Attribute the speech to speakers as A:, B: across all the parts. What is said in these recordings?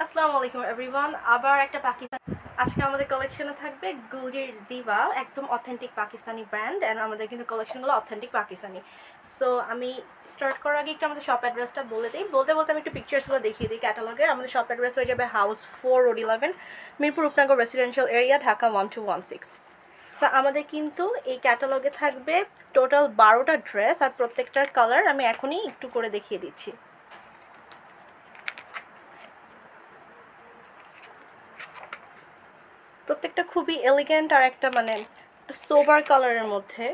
A: আসসালামু আলাইকুম এভরিওয়ান। আবার একটা পাকিস্তান আজকে আমাদের কালেকশনে থাকবে গুলজির জিভা, একদম অথেন্টিক পাকিস্তানি ব্র্যান্ড এন্ড আমাদের কিন্তু কালেকশনগুলো অথেন্টিক পাকিস্তানি। সো আমি স্টার্ট করার আগে একটু আমাদের শপ অ্যাড্রেসটা বলে দিই। বলতে বলতে আমি একটু পিকচার্সগুলো দেখিয়ে দিই ক্যাটালগের। আমাদের শপ অ্যাড্রেস হয়ে যাবে হাউস 4 রোড 11 মিরপুর উপনগর রেসিডেন্সিয়াল এরিয়া, ঢাকা 1216। সো আমাদের কিন্তু এই ক্যাটালগে থাকবে টোটাল 12টা ড্রেস আর প্রত্যেকটার কালার আমি এখনই একটু করে দেখিয়ে দিচ্ছি। প্রত্যেকটা খুবই এলিগেন্ট আর একটা মানে সোবার কালারের মধ্যে।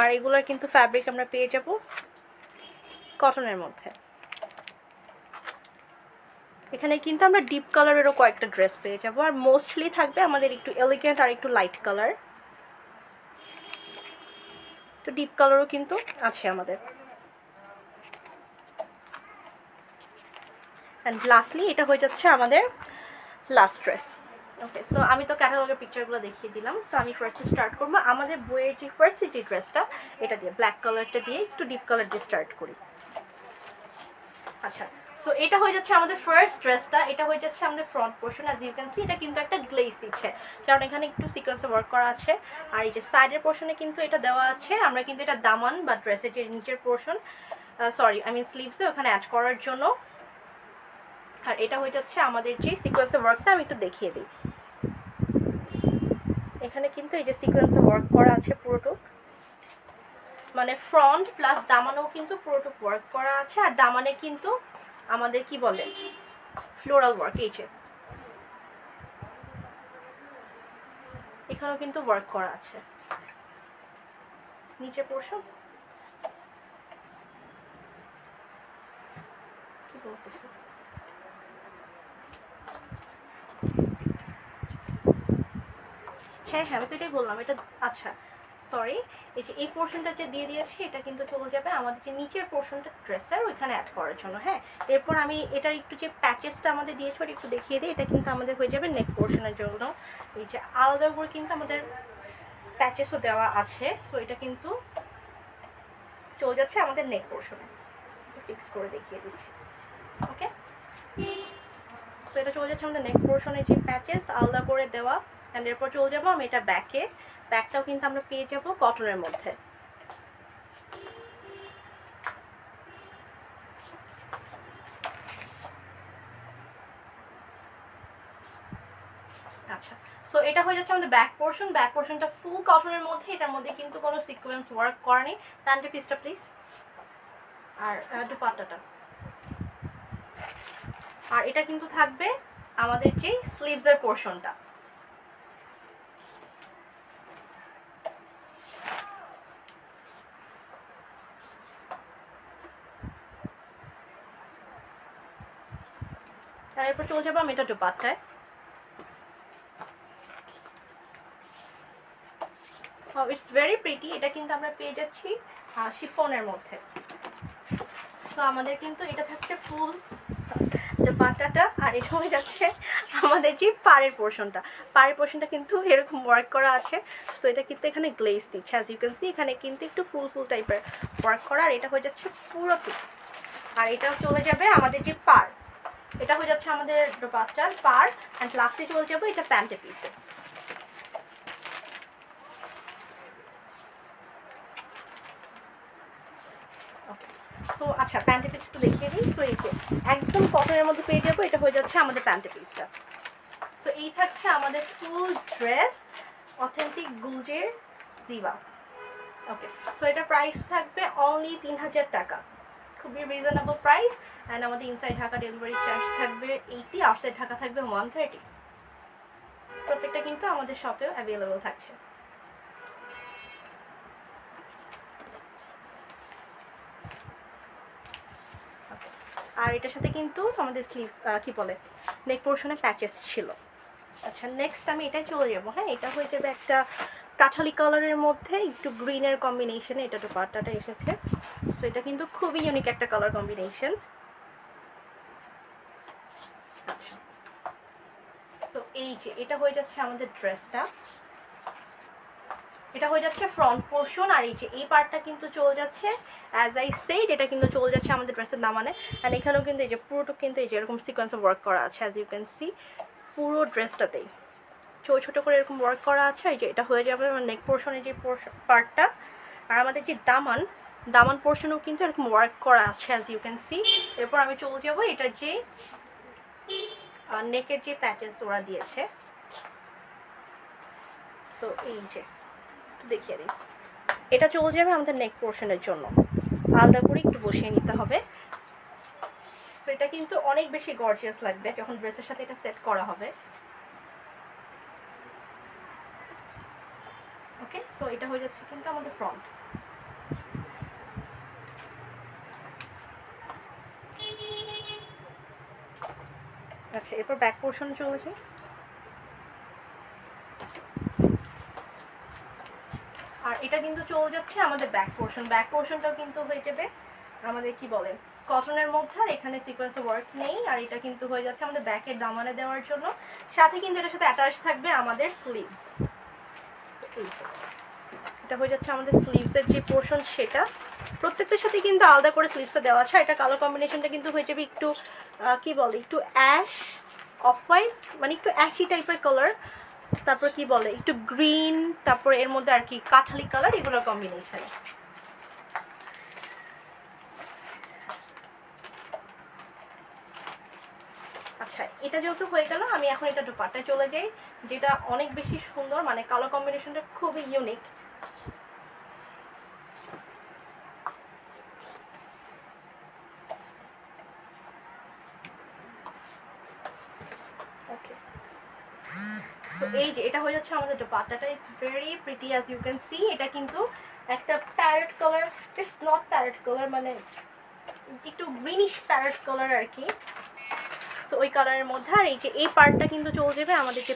A: আর এগুলোর কিন্তু ফ্যাব্রিক আমরা পেয়ে যাব কটনের মধ্যে। এখানে কিন্তু আমরা ডিপ কালারেরও কয়েকটা ড্রেস পেয়ে যাব আর মোস্টলি থাকবে আমাদের একটু এলিগেন্ট আর একটু লাইট কালার। তো ডিপ কালারও কিন্তু আছে আমাদের। অ্যান্ড লাস্টলি এটা হয়ে যাচ্ছে আমাদের লাস্ট ড্রেস। ওকে, সো আমি তো ক্যাটালগের পিকচারগুলো দেখিয়ে দিলাম। সো আমি ফার্স্টে স্টার্ট করবো আমাদের বইয়ের যে ফার্স্ট যে ড্রেসটা, এটা দিয়ে ব্ল্যাক কালারটা দিয়ে একটু ডিপ কালার দিয়ে স্টার্ট করি। আচ্ছা, সো এটা হয়ে যাচ্ছে আমাদের ফার্স্ট ড্রেসটা। এটা হয়ে যাচ্ছে আমাদের front portion. As you can see এটা কিন্তু একটা গ্লেজ দিচ্ছে, কারণ এখানে একটু সিকোয়েন্সে ওয়ার্ক করা আছে। আর এই যে সাইডের পোর্শনে কিন্তু এটা দেওয়া আছে, আমরা কিন্তু এটা দামান বা ড্রেসের যে নিচের পোর্শন, সরি আই মিন স্লিভসে ওখানে অ্যাড করার জন্য। আর এটা হয়ে যাচ্ছে আমাদের যে সিকোয়েন্সে ওয়ার্কটা, আমি একটু দেখিয়ে দিই। এখানে কিন্তু এই যে সিকোয়েন্সে ওয়ার্ক করা আছে পুরোটুক, মানে ফ্রন্ট প্লাস দামানেও কিন্তু পুরোটুক ওয়ার্ক করা আছে। আর দামানে কিন্তু আমাদের কি বলে ফ্লোরাল ওয়ার্ক, এই যে এখানেও কিন্তু ওয়ার্ক করা আছে। নিচে পোর্শন কি বলতেছে, হ্যাঁ হ্যাঁ আমি তো এটাই বললাম। এটা আচ্ছা সরি, এই যে এই পোর্শনটা যে দিয়ে দিয়েছি এটা কিন্তু চলে যাবে আমাদের যে নিচের পোর্শনটা ড্রেসের ওইখানে অ্যাড করার জন্য। হ্যাঁ, এরপর আমি এটার একটু যে প্যাচেসটা আমাদের দিয়েছি ওটা একটু দেখিয়ে দিই। এটা কিন্তু আমাদের হয়ে যাবে নেক পোর্শনের জন্য। এই যে আলাদা করে কিন্তু আমাদের প্যাচেসও দেওয়া আছে। সো এটা কিন্তু চলে যাচ্ছে আমাদের নেক পোর্শনে। ফিক্স করে দেখিয়ে দিচ্ছি। ওকে, তো এটা চলে যাচ্ছে আমাদের নেক পোর্শনের যে প্যাচেস আলাদা করে দেওয়া। অ্যান্ড এরপর চলে যাবো আমি এটা ব্যাকে। ব্যাকটাও কিন্তু আমরা পেয়ে যাবো কটনের মধ্যে। আচ্ছা, সো এটা হয়ে যাচ্ছে আমাদের ব্যাক পোর্শন। ব্যাক পোর্শনটা ফুল কটনের মধ্যে, এটার মধ্যে কিন্তু কোনো সিকোয়েন্স ওয়ার্ক করা নেই। প্যান্টের পিসটা প্লিজ, আর দুপাট্টাটা। আর এটা কিন্তু থাকবে আমাদের যে স্লিভসের পোর্শনটা। আর এরপর চলে যাবো আমি এটা দুপাট্টায়। It's very pretty. এটা কিন্তু আমরা পেয়ে যাচ্ছি শিফনের মধ্যে। সো আমাদের কিন্তু এটা থাকছে ফুল দুপাট্টাটা। আর এটা হয়ে যাচ্ছে আমাদের যে পাড়ের পোর্শনটা। পাড়ের পোর্শনটা কিন্তু এরকম ওয়ার্ক করা আছে। সো এটা কিন্তু এখানে গ্লেজ দিচ্ছে, অ্যাজ ইউ ক্যান সি এখানে কিন্তু একটু ফুল ফুল টাইপের ওয়ার্ক করা। আর এটা হয়ে যাচ্ছে পুরোপুরি। আর এটাও চলে যাবে আমাদের যে পাড়, এটা হয়ে যাচ্ছে আমাদের দুপাট্টার পাড়। অ্যান্ড লাস্টে চলে যাবে এটা প্যান্টের পিসে। সো আচ্ছা, প্যান্টের পিস একটু দেখিয়ে দিই। সো এই যে একদম কটনের মধ্যে পেয়ে যাবো, এটা হয়ে যাচ্ছে আমাদের প্যান্টের পিসটা। সো এই থাকছে আমাদের ফুল ড্রেস অথেন্টিক গুলজের জিভা। ওকে, সো এটার প্রাইস থাকবে অনলি 3000 টাকা, খুবই রিজনেবল প্রাইস। অ্যান্ড আমাদের ইনসাইড ঢাকা ডেলিভারি চার্জ থাকবে 80, আউটসাইড ঢাকা থাকবে 130। প্রত্যেকটা কিন্তু আমাদের শপেও অ্যাভেলেবল থাকছে। আর এটার সাথে কিন্তু আমাদের স্লিভস কি বলে নেক পোর্শনে প্যাচেস ছিল। আচ্ছা, নেক্সট আমি এটাই চলে যাবো। হ্যাঁ, এটা হয়ে যাবে একটা কাঠালি কালারের মধ্যে একটু গ্রিনের কম্বিনেশনে এটা দুপাট্টাটা এসেছে। সো এটা কিন্তু খুবই ইউনিক একটা কালার কম্বিনেশন। আচ্ছা, সো এই যে এটা হয়ে যাচ্ছে আমাদের ড্রেসটা। এটা হয়ে যাচ্ছে ফ্রন্ট পোর্শন। আর এই যে এই পার্টটা কিন্তু চলে যাচ্ছে অ্যাজ আই সেড, এটা কিন্তু চলে যাচ্ছে আমাদের ড্রেসের দামানে। অ্যান্ড এখানেও কিন্তু এই যে পুরোটা কিন্তু এই যে এরকম সিকোয়েন্সে ওয়ার্ক করা আছে, অ্যাজ ইউ ক্যান সি পুরো ড্রেসটাতেই ছোটো ছোটো করে এরকম ওয়ার্ক করা আছে। এই যে এটা হয়ে যাবে আমার নেক পোর্শনের যে পার্টটা। আর আমাদের যে দামান পোর্শনেও কিন্তু এরকম ওয়ার্ক করা আছে, অ্যাজ ইউ ক্যান সি। এরপর আমি চলে যাবো এটার যে নেকের যে প্যাচেস ওরা দিয়েছে। সো এই যে দেখিয়ে দিই, এটা চলে যাবে আমাদের নেক পোর্শনের জন্য, আলাদা করে একটু বসিয়ে নিতে হবে। সো এটা কিন্তু অনেক বেশি গর্জিয়াস লাগবে যখন ড্রেসের সাথে এটা সেট করা হবে। ওকে, সো এটা হয়ে যাচ্ছে কিন্তু আমাদের ফ্রন্ট। আচ্ছা, এরপর ব্যাক পোর্শন চলে যাই। আর এটা কিন্তু চলে যাচ্ছে আমাদের ব্যাক পোর্শন। ব্যাক পোর্শনটাও কিন্তু হয়ে যাবে আমাদের কি বলে কটনের মধ্যে, আর এখানে সিকোয়েন্স ওয়ার্ক নেই। আর এটা কিন্তু হয়ে যাচ্ছে আমাদের ব্যাকের দামানে দেওয়ার জন্য, সাথে কিন্তু এটার সাথে অ্যাটাচ থাকবে আমাদের স্লিভস। এটা হয়ে যাচ্ছে আমাদের স্লিভসের যে পোর্শন, সেটা প্রত্যেকটার সাথে কিন্তু আলাদা করে স্লিভসটা দেওয়া আছে। এটা কালার কম্বিনেশনটা কিন্তু হয়ে যাবে একটু কি বলে একটু অ্যাশ অফ হোয়াইট, মানে একটু অ্যাশি টাইপের কালার, তারপর কি বলে একটু গ্রিন, তারপর এর মধ্যে আর কি কাঠালি কালার, এগুলোর কম্বিনেশন। আচ্ছা, এটা যেহেতু হয়ে গেল, আমি এখন এটা দুপাট্টায় চলে যাই, যেটা অনেক বেশি সুন্দর, মানে কালার কম্বিনেশনটা খুবই ইউনিক। ওকে, তো এই যে এটা হয়ে যাচ্ছে আমাদের দুপাট্টাটা, it's very pretty as you can see. এটা কিন্তু একটা parrot colour, it's not parrot colour, মানে একটু গ্রিনিশ প্যারেট কালার আর কি। সো ওই কালারের মধ্যে। আর এই যে এই পার্টটা কিন্তু চলে যাবে আমাদের যে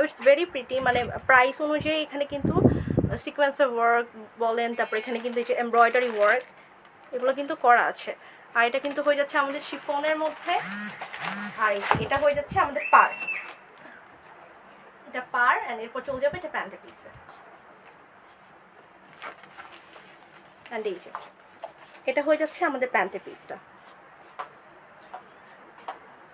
A: ইটস ভেরি প্রিটি, মানে প্রাইস অনুযায়ী এখানে কিন্তু সিকোয়েন্সের ওয়ার্ক বলেন, তারপর এখানে কিন্তু এই যে এমব্রয়ডারি ওয়ার্ক, এগুলো কিন্তু করা আছে। আর এটা কিন্তু হয়ে যাচ্ছে আমাদের শিফনের মধ্যে। আর এটা হয়ে যাচ্ছে আমাদের এটা অ্যান্ড এরপর চলে যাবে এটা প্যান্টের পিসে। অ্যান্ড এই যে এটা হয়ে যাচ্ছে আমাদের প্যান্টের পিসটা।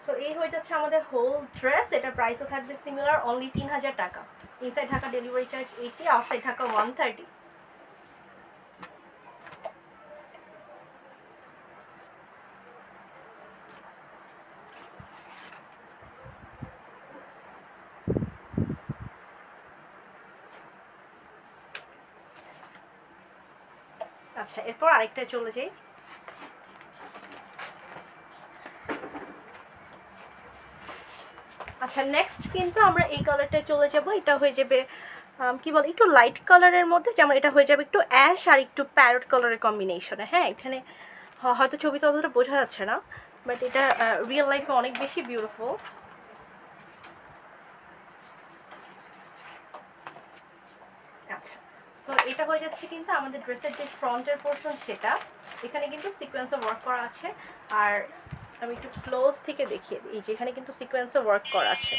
A: সো এই হয়ে যাচ্ছে আমাদের হোল ড্রেস। এটা প্রাইসও থাকবে সিমিলার, অনলি 3000 টাকা। Inside Dhaka delivery charge 80, outside Dhaka 130। আচ্ছা, এরপর আরেকটা চলে যাই। আচ্ছা, নেক্সট কিন্তু আমরা এই কালারটায় চলে যাব। এটা হয়ে যাবে কি বলে একটু লাইট কালারের মধ্যে, যেমন এটা হয়ে যাবে একটু অ্যাশ আর একটু প্যারট কালারের কম্বিনেশনে। হ্যাঁ, এখানে হয়তো ছবিতে অতটা বোঝা যাচ্ছে না, বাট এটা রিয়েল লাইফে অনেক বেশি বিউটিফুল। আচ্ছা, সো এটা হয়ে যাচ্ছে কিন্তু আমাদের ড্রেসের যে ফ্রন্টের পোর্শন, সেটা এখানে কিন্তু সিকোয়েন্সে ওয়ার্ক করা আছে। আর আমি একটু ক্লোজ থেকে দেখিয়ে দিই, এই যে এখানে কিন্তু সিকোয়েন্সে ওয়ার্ক করা আছে।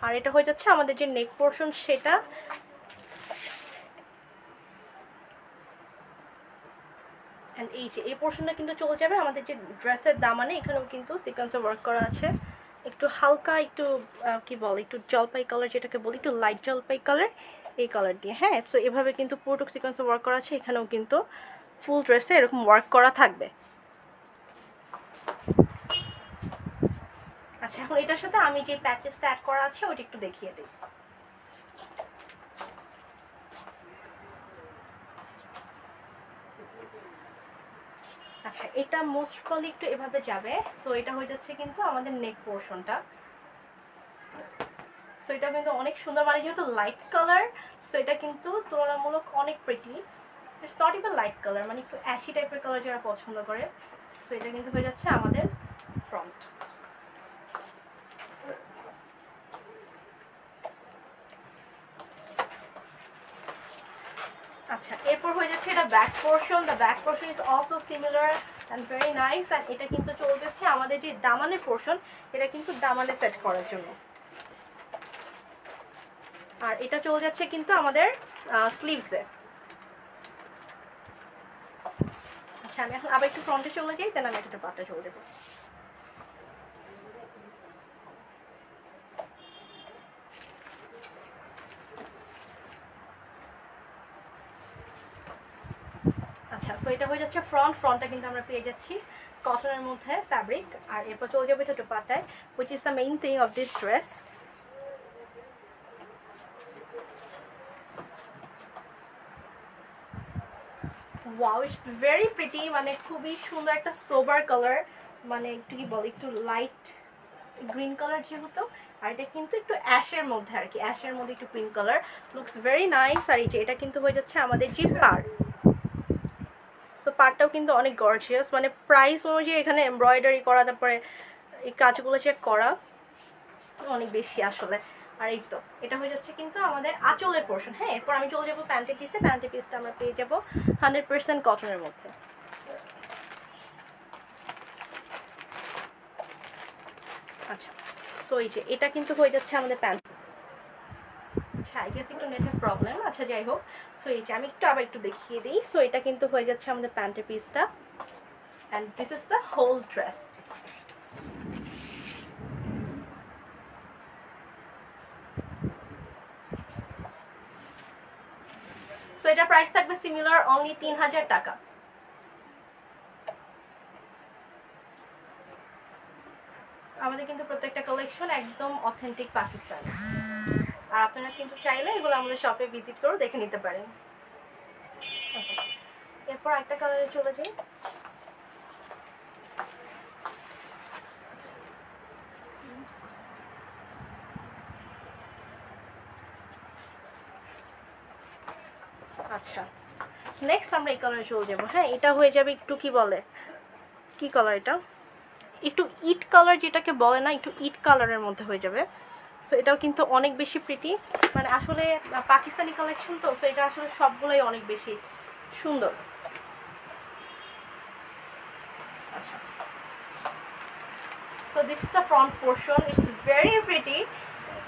A: আর এটা হয়ে যাচ্ছে আমাদের যে নেক পোর্শন, সেটা অ্যান্ড এই যে এই পোর্শনটা কিন্তু চলে যাবে আমাদের যে ড্রেসের দামানে। এখানেও কিন্তু সিকোয়েন্সে ওয়ার্ক করা আছে, একটু হালকা একটু কি বলে একটু জলপাই কালার, যেটাকে বলি একটু লাইট জলপাই কালার, এই কালার দিয়ে। হ্যাঁ, সো এভাবে কিন্তু পুরোটুক সিকোয়েন্সে ওয়ার্ক করা আছে। এখানেও কিন্তু ফুল ড্রেসে এরকম ওয়ার্ক করা থাকবে। আচ্ছা, এখন এটার সাথে আমি যে প্যাচেসটা অ্যাড করা আছে ওইটা একটু দেখিয়ে দিই। আচ্ছা, এটা মোস্ট প্রবলি একটু এভাবে যাবে। সো এটা হয়ে যাচ্ছে কিন্তু আমাদের নেক পোর্শনটা। সো এটা কিন্তু অনেক সুন্দর, মানে যেহেতু লাইট কালার, সো এটা কিন্তু তুলনামূলক অনেক pretty. It's not even light colour, মানে একটু অ্যাশি টাইপের কালার যারা পছন্দ করে। সো এটা কিন্তু হয়ে যাচ্ছে আমাদের ফ্রন্ট। আচ্ছা, এরপর হয়ে যাচ্ছে এটা back portion. The back portion is also similar and very nice. And এটা কিন্তু চলে যাচ্ছে আমাদের যে দামানের পোর্শন, এটা কিন্তু দামানে সেট করার জন্য। আর এটা চলে যাচ্ছে কিন্তু আমাদের স্লিভসে। আচ্ছা আমি এখন আবার একটু ফ্রন্টে চলে যাই, দেন আমি একটা পাটে চলে যাবো। আচ্ছা সো এটা হয়ে যাচ্ছে ফ্রন্টটা কিন্তু আমরা পেয়ে যাচ্ছি কটনের মধ্যে ফ্যাব্রিক। আর এরপর চলে যাবে এটা দুপাট্টায়, which is the main thing of this dress. Wow, it's very pretty, মানে খুবই সুন্দর একটা সোবার কালার, মানে একটু কি বলে একটু লাইট গ্রিন কালার যেহেতু, আর এটা কিন্তু একটু অ্যাশের মধ্যে আর কি, অ্যাশের মধ্যে একটু pink colour, looks very nice. আর এই যে এটা কিন্তু হয়ে যাচ্ছে আমাদের যে পাড়, সো পাড়টাও কিন্তু অনেক গর্জিয়াস, মানে প্রাইস অনুযায়ী এখানে এমব্রয়ডারি করা, তারপরে এই কাজগুলো চেক করা অনেক বেশি আসলে। আর এই তো এটা হয়ে যাচ্ছে কিন্তু আমাদের আঁচলের পোর্শন। হ্যাঁ, এরপর আমি চলে যাবো প্যান্টের পিসে। প্যান্টের পিসটা আমরা পেয়ে যাবো 100% কটনের মধ্যে। আচ্ছা সো এই যে এটা কিন্তু হয়ে যাচ্ছে আমাদের প্যান্ট। আচ্ছা আই গেস একটু নেটের প্রবলেম, আচ্ছা যাই হোক। সো এই যে আমি একটু আবার একটু দেখিয়ে দিই। সো এটা কিন্তু হয়ে যাচ্ছে আমাদের প্যান্টের পিসটা, and this is the whole dress. So এটার প্রাইস থাকবে সিমিলার, অনলি 3000 টাকা। আমাদের কিন্তু প্রত্যেকটা কালেকশন একদম অথেন্টিক পাকিস্তানি, আর আপনারা কিন্তু চাইলে এগুলো আমাদের শপে ভিজিট করে দেখে নিতে পারেন। এরপর একটা কালারে চলে যাই। আচ্ছা নেক্সট আমরা এই কালারে চলে যাবো। হ্যাঁ, এটা হয়ে যাবে একটু কি বলে, কি কালার এটা, একটু ইট কালার যেটাকে বলে না, একটু ইট কালারের মধ্যে হয়ে যাবে। সো এটাও কিন্তু অনেক বেশি প্রিটি, মানে আসলে পাকিস্তানি কালেকশন তো, সো এটা আসলে সবগুলোই অনেক বেশি সুন্দর। আচ্ছা so this is the front portion, it's very pretty.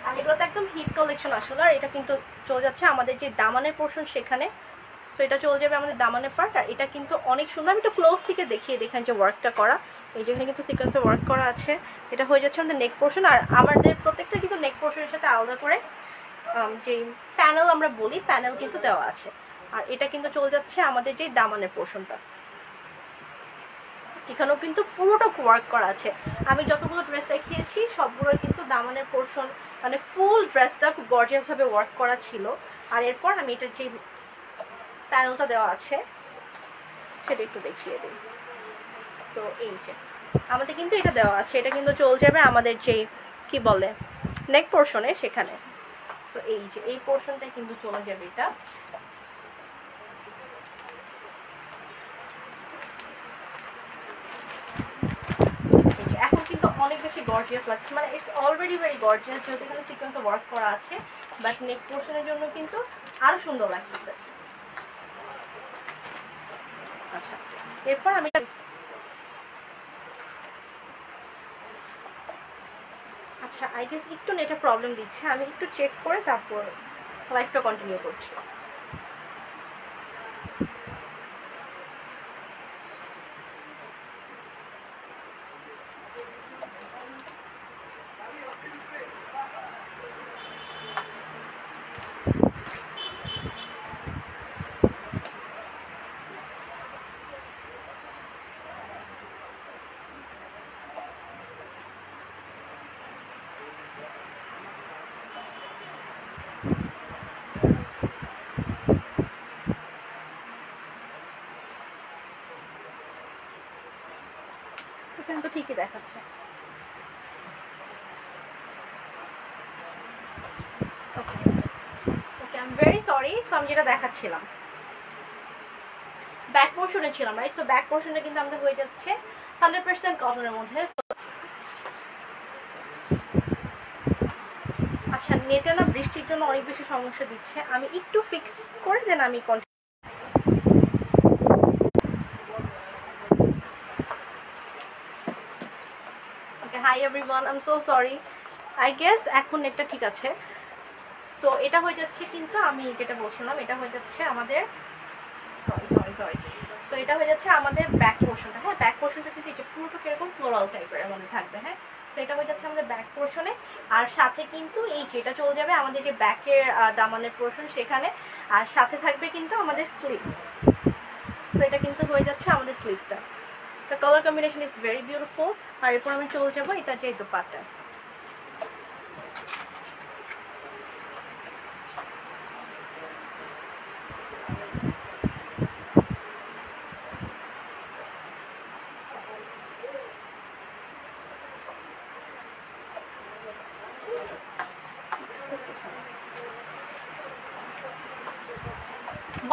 A: আর এগুলো তো একদম হিট কালেকশন আসলে। আর এটা কিন্তু চলে যাচ্ছে আমাদের যে দামানের পোর্শন সেখানে। সো এটা চলে যাবে আমাদের দামানের পার্ট। আর এটা কিন্তু অনেক সুন্দর, আমি একটু ক্লোজ থেকে দেখিয়ে দেখেন যে ওয়ার্কটা করা, এই যেখানে কিন্তু সিকোয়েন্সে ওয়ার্ক করা আছে। এটা হয়ে যাচ্ছে আমাদের নেক পোর্শন। আর আমাদের প্রত্যেকটা কিন্তু নেক পোর্শনের সাথে আলাদা করে যে প্যানেল আমরা বলি, প্যানেল কিন্তু দেওয়া আছে। আর এটা কিন্তু চলে যাচ্ছে আমাদের যে দামানের পোর্শনটা, এখানেও কিন্তু পুরোটা ওয়ার্ক করা আছে। আমি যতগুলো ড্রেস দেখিয়েছি সবগুলোর কিন্তু দামানের পোর্শন, মানে ফুল ড্রেসটা খুব গর্জিয়াসভাবে ওয়ার্ক করা ছিল। আর এরপর আমি এটার যে প্যানেলটা দেওয়া আছে সেটা একটু দেখিয়ে দিই। সো এই যে আমাদের কিন্তু এটা দেওয়া আছে, এটা কিন্তু চলে যাবে আমাদের যে কি বলে নেক পোর্শনে সেখানে। সো এই যে এই পোর্শনটা কিন্তু চলে যাবে এটা। এখন কিন্তু অনেক বেশি গর্জিয়াস লাগছে, মানে ইটস অলরেডি ভেরি গর্জিয়াস, যেহেতু এখানে সিকোয়েন্সে ওয়ার্ক করা আছে, বাট নেক পোর্শনের জন্য কিন্তু আরো সুন্দর লাগতেছে। আচ্ছা এরপর আমি আচ্ছা আই গেস একটু নেটে প্রবলেম দিচ্ছে, আমি একটু চেক করে তারপর লাইভটা কন্টিনিউ করছি। এখানে তো ঠিকই দেখাচ্ছে। Okay okay, I am very sorry. So আমি যেটা দেখাচ্ছিলাম ব্যাক পোর্শনে ছিলাম, রাইট? সো ব্যাক পোর্শনে কিন্তু আমাদের হয়ে যাচ্ছে 100% কটনের মধ্যে। আচ্ছা নেটে না বৃষ্টির জন্য অনেক বেশি সমস্যা দিচ্ছে, আমি একটু ফিক্স করে দেন আমি okay. Hi everyone, I am so sorry. I guess এখন নেটটা ঠিক আছে। সো এটা হয়ে যাচ্ছে কিন্তু আমি যেটা বলছিলাম এটা হয়ে যাচ্ছে আমাদের সরি সো এটা হয়ে যাচ্ছে আমাদের ব্যাক পোর্শনটা। হ্যাঁ, ব্যাক পোর্শনটা কিন্তু এটা পুরোটা কিরকম ফ্লোরাল টাইপের মধ্যে থাকবে। হ্যাঁ, সো এটা হয়ে যাচ্ছে আমাদের ব্যাক পোর্শনে। আর সাথে কিন্তু এই যেটা চলে যাবে আমাদের যে ব্যাকের দামানের পোর্শন সেখানে, আর সাথে থাকবে কিন্তু আমাদের স্লিভস। সো এটা কিন্তু হয়ে যাচ্ছে আমাদের স্লিভসটা। The colour combination is very beautiful. আর এরপর আমি চলে যাবো এটা যে dupatta.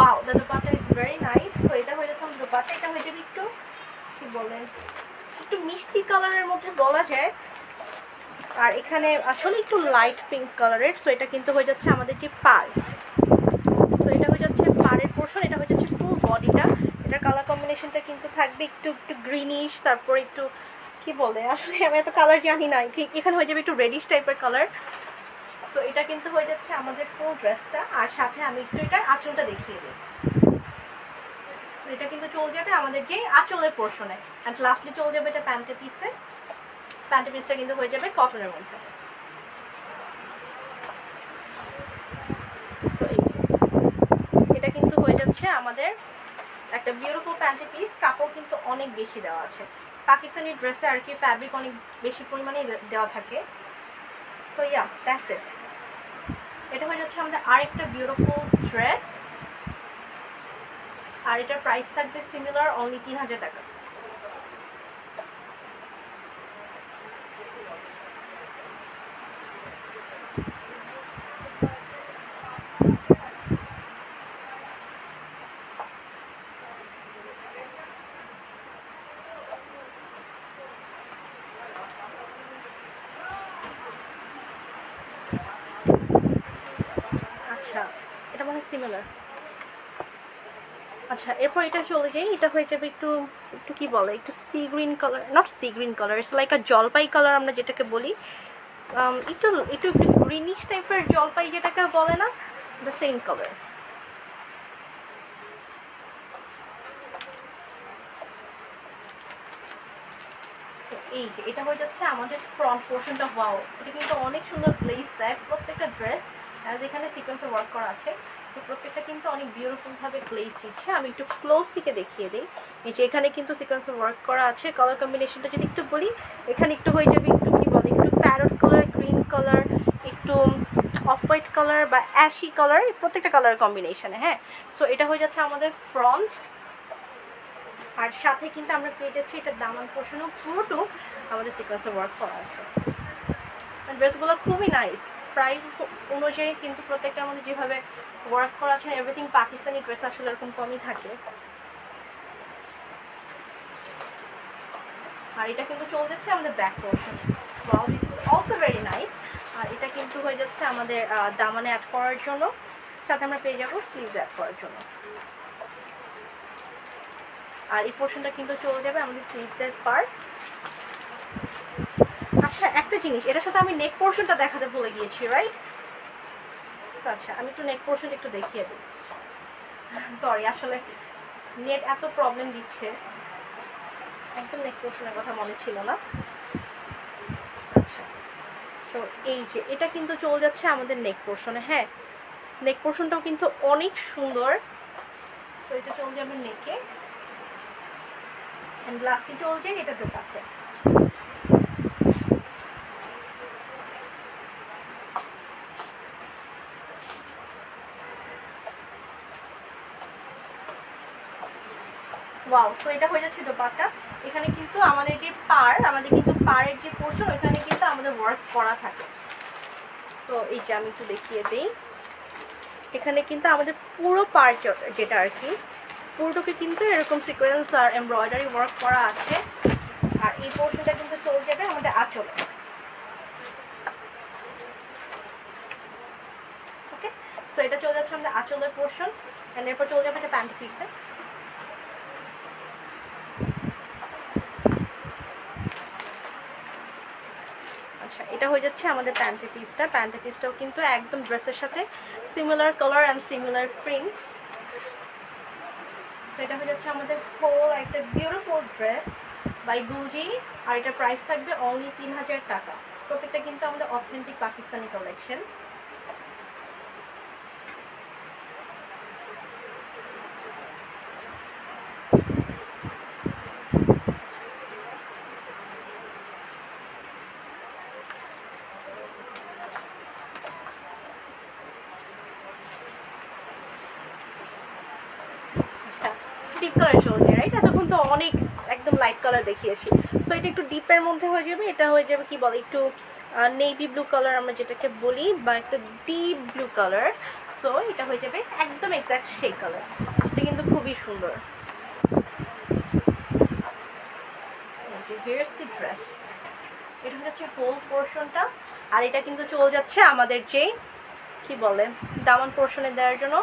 A: Wow, the dupatta is very nice. So এটা হয়ে যাচ্ছে দুপাট্টা। এটা হয়ে যাবে একটু কি বলে একটু মিষ্টি কালারের মধ্যে বলা যায়, আর এখানে আসলে একটু লাইট পিঙ্ক কালারের। সো এটা কিন্তু হয়ে যাচ্ছে আমাদের যে পাড়। সো এটা হয়ে যাচ্ছে পাড়ের পোর্শন। এটা হয়ে যাচ্ছে ফুল বডিটা। এটার কালার কম্বিনেশনটা কিন্তু থাকবে একটু একটু গ্রিনিশ, তারপর একটু কি বলে আসলে আমি এত কালার জানি না, এখানে হয়ে যাবে একটু রেডিশ টাইপের কালার। সো এটা কিন্তু হয়ে যাচ্ছে আমাদের ফুল ড্রেসটা। আর সাথে আমি একটু এটার আঁচলটা দেখিয়ে দিই। সো এটা কিন্তু চলে যাবে আমাদের যে আঁচলের পোর্শনে। অ্যান্ড লাস্টলি চলে যাবে এটা প্যান্টের পিসে। প্যান্টের পিসটা কিন্তু হয়ে যাবে কটনের মধ্যে। সো এই যে এটা কিন্তু হয়ে যাচ্ছে আমাদের একটা বিউটিফুল প্যান্টের পিস। কাপড় কিন্তু অনেক বেশি দেওয়া আছে। পাকিস্তানি ড্রেসে আর কি ফ্যাব্রিক অনেক বেশি পরিমাণে দেওয়া থাকে। So yeah, that's it. এটা হয়ে যাচ্ছে আমাদের আরেকটা বিউটিফুল ড্রেস। আর এটার প্রাইস থাকবে সিমিলার, অনলি 3000 টাকা। আচ্ছা, এটা মানে সিমিলার। আচ্ছা, এরপর এটা চলে যাই। এটা হয়ে যাবে একটু একটু কি বলে একটু sea green colour, not sea green colour, it's like আ জলপাই কালার আমরা যেটাকে বলি। একটু একটু একটু গ্রিনিশ টাইপের জলপাই যেটাকে বলে না, দ্য সেম কালার। এই যে এটা হয়ে যাচ্ছে আমাদের ফ্রন্ট পোর্শনটা। ওয়াও, এটা কিন্তু অনেক সুন্দর গ্লেজ দেয় প্রত্যেকটা ড্রেস। অ্যাজ এখানে সিকোয়েন্সে ওয়ার্ক করা আছে, সো প্রত্যেকটা কিন্তু অনেক বিউটিফুলভাবে গ্লেজ দিচ্ছে। আমি একটু ক্লোজ থেকে দেখিয়ে দিই। এই যে এখানে কিন্তু সিকোয়েন্সে ওয়ার্ক করা আছে। কালার কম্বিনেশনটা যদি একটু বলি, এখানে একটু হয়ে যাবে একটু কি বলে একটু প্যারট কালার, গ্রিন কালার, একটু অফ হোয়াইট কালার বা অ্যাশি কালার, প্রত্যেকটা কালার কম্বিনেশনে। হ্যাঁ, সো এটা হয়ে যাচ্ছে আমাদের ফ্রন্ট। আর সাথে কিন্তু আমরা পেয়ে যাচ্ছি এটা দামান পোর্শনও পুরোটুক আমাদের সিকোয়েন্সে ওয়ার্ক করা আছে। ড্রেসগুলো খুবই নাইস। প্রাইস অনুযায়ী কিন্তু প্রত্যেকটার মধ্যে যেভাবে ওয়ার্ক করা আছে এভরিথিং, পাকিস্তানি ড্রেস আসলে এরকম কমই থাকে। আর এটা কিন্তু চলে যাচ্ছে আমাদের back portion. Wow, this is also very nice. আর এটা কিন্তু হয়ে যাচ্ছে আমাদের দামানে অ্যাড করার জন্য, সাথে আমরা পেয়ে যাবো স্লিভস অ্যাড করার জন্য। আর এই পোর্শনটা কিন্তু চলে যাবে আমাদের স্লিভসের পার্ট। আচ্ছা, একটা জিনিস, এটার সাথে আমি নেক পোর্শনটা দেখাতে ভুলে গিয়েছি, রাইট? আচ্ছা, আমি একটু নেক পোর্শনটা একটু দেখিয়ে দিই। সরি, আসলে নেট এত প্রবলেম দিচ্ছে, একদম নেক পোর্শনের কথা মনে ছিল না। আচ্ছা, সো এই যে এটা কিন্তু চলে যাচ্ছে আমাদের নেক পোর্শনে। হ্যাঁ, নেক পোর্শনটাও কিন্তু অনেক সুন্দর। সো এটা চলে যাবে নেকে, অ্যান্ড লাস্টে চলে যায় এটা দোপাট্টা। ওয়াও, সো এটা হয়ে যাচ্ছে দোপাট্টা। এখানে কিন্তু আমাদের যে আমাদের কিন্তু পাড়ের যে পোর্শন ওইখানে কিন্তু আমাদের ওয়ার্ক করা থাকে। সো এই যে আমি একটু দেখিয়ে দিই। এখানে কিন্তু আমাদের পুরো পার্ট যেটা আর কি পুরোটুকু কিন্তু এরকম সিকোয়েন্স আর এমব্রয়ডারি ওয়ার্ক করা আছে। আর এই পোর্শনটা কিন্তু চলে যাবে আমাদের আঁচলে। ওকে, সো এটা চলে যাচ্ছে আমাদের আঁচলের পোর্শন, অ্যান্ড এরপর চলে যাবে এটা প্যান্ট পিসে। আচ্ছা, এটা এটা হয়ে যাচ্ছে আমাদের প্যান্টের পিসটা। প্যান্টের পিসটাও কিন্তু একদম ড্রেসের সাথে similar colour and similar print. সেটা হয়ে যাচ্ছে আমাদের হোল একটা বিউটিফুল ড্রেস বাই গুলজি। আর এটার প্রাইস থাকবে অনলি 3000 টাকা। প্রত্যেকটা কিন্তু আমাদের authentic Pakistani collection. Deep colour চলছে রাইট, এতক্ষণ তো অনেক একদম লাইট কালার দেখিয়েছি। সো এটা একটু ডিপের মধ্যে হয়ে যাবে। এটা হয়ে যাবে কি বলে একটু নেভি ব্লু কালার আমরা যেটাকে বলি, বা একটা ডিপ ব্লু কালার। সো এটা হয়ে যাবে একদম এক্স্যাক্ট সেই কালার। এটা কিন্তু খুবই সুন্দর। হিয়ার্স দি ড্রেস। এটা হচ্ছে হোল পোর্শনটা। আর এটা কিন্তু চলে যাচ্ছে আমাদের যে কি বলে দামান পোর্শনে দেওয়ার জন্য।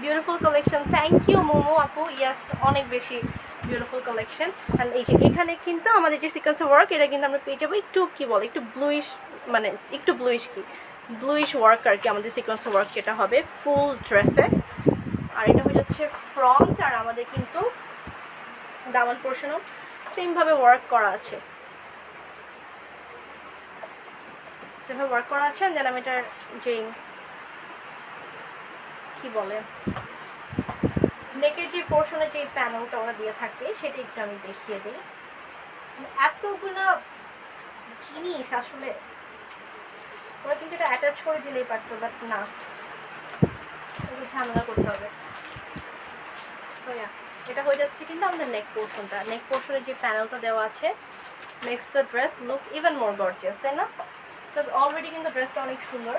A: Beautiful collection. Thank you Momo আপু। ইয়াস, অনেক বেশি বিউটিফুল কালেকশন। অ্যান্ড এই যে এখানে কিন্তু আমাদের যে সিকোয়েন্সের ওয়ার্ক, এটা কিন্তু আমরা পেয়ে যাবো একটু কি বলে একটু ব্লুইশ, মানে একটু ব্লুইশ কি ব্লুইশ ওয়ার্ক আর কি আমাদের সিকোয়েন্সের ওয়ার্ক যেটা হবে ফুল ড্রেসে। আর এটা হয়ে যাচ্ছে ফ্রন্ট। আর আমাদের কিন্তু দামান পোর্শনও সেমভাবে ওয়ার্ক করা আছে, যেভাবে ওয়ার্ক করা আছে। দেন আমি এটার যে কি বলে নেকের যে পোর্শনে যে প্যানেলটা ওরা দিয়ে থাকে সেটা একটু আমি দেখিয়ে দিই। এতগুলা জিনিস আসলে ওরা কিন্তু এটা অ্যাটাচ করে দিলেই পারতো, বাট না, একটু ঝামেলা করতে হবে। এটা হয়ে যাচ্ছে কিন্তু আমাদের নেক পোর্শনটা। নেক পোর্শনে যে প্যানেলটা দেওয়া আছে makes the dress look even more gorgeous, তাই না? বিকজ অলরেডি কিন্তু ড্রেসটা অনেক সুন্দর,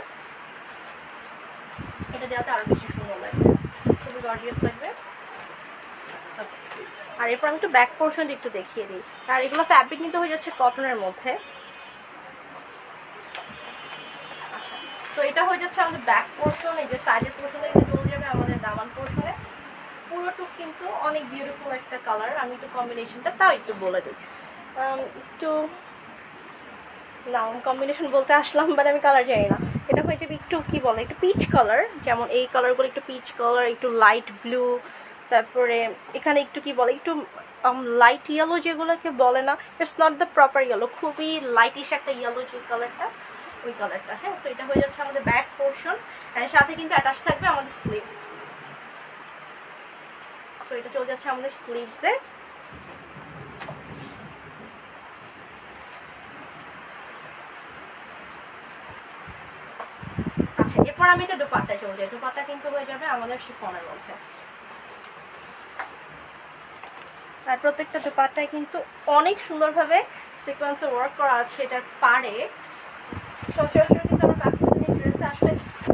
A: এটা দেওয়াতে আরও বেশি সুন্দর লাগবে, খুবই গর্জিয়াস লাগবে। আর এরপর আমি একটু ব্যাক পোর্শনটা একটু দেখিয়ে দিই। আর এগুলো ফ্যাব্রিক কিন্তু হয়ে যাচ্ছে কটনের মধ্যে। আচ্ছা, তো এটা হয়ে যাচ্ছে আমাদের ব্যাক পোর্শন। এই যে সাইডের পোর্শনে কিন্তু চলে যাবে আমাদের দামান পোর্শনে। পুরোটুক কিন্তু অনেক বিউটিফুল একটা কালার। আমি একটু কম্বিনেশনটা তাও একটু বলে দিই। একটু না কম্বিনেশন বলতে আসলাম, বাট আমি কালার জানি না। এটা হয়ে যাবে একটু কি বলে একটু পিচ কালার, যেমন এই কালারগুলো একটু পিচ কালার, একটু লাইট ব্লু, তারপরে এখানে একটু কি বলে একটু লাইট ইয়েলো, যেগুলোকে বলে না, it's not the proper yellow, খুবই লাইটিশ একটা ইয়েলো যে কালারটা, ওই কালারটা। হ্যাঁ, সো এটা হয়ে যাচ্ছে আমাদের ব্যাক পোর্শন। অ্যান্ড সাথে কিন্তু অ্যাটাচ থাকবে আমাদের স্লিভস। সো এটা চলে যাচ্ছে আমাদের স্লিভসে। আচ্ছা, এরপর আমি এটা দোপাট্টায় চলে যাই। দোপাট্টা কিন্তু হয়ে যাবে আমাদের শিফনের মধ্যে। আর প্রত্যেকটা দোপাট্টায় কিন্তু অনেক সুন্দরভাবে সিকোয়েন্সে ওয়ার্ক করা আছে। এটার পাড়ে সচরাচর কিন্তু আমার পাকিস্তানি ড্রেসে আসলে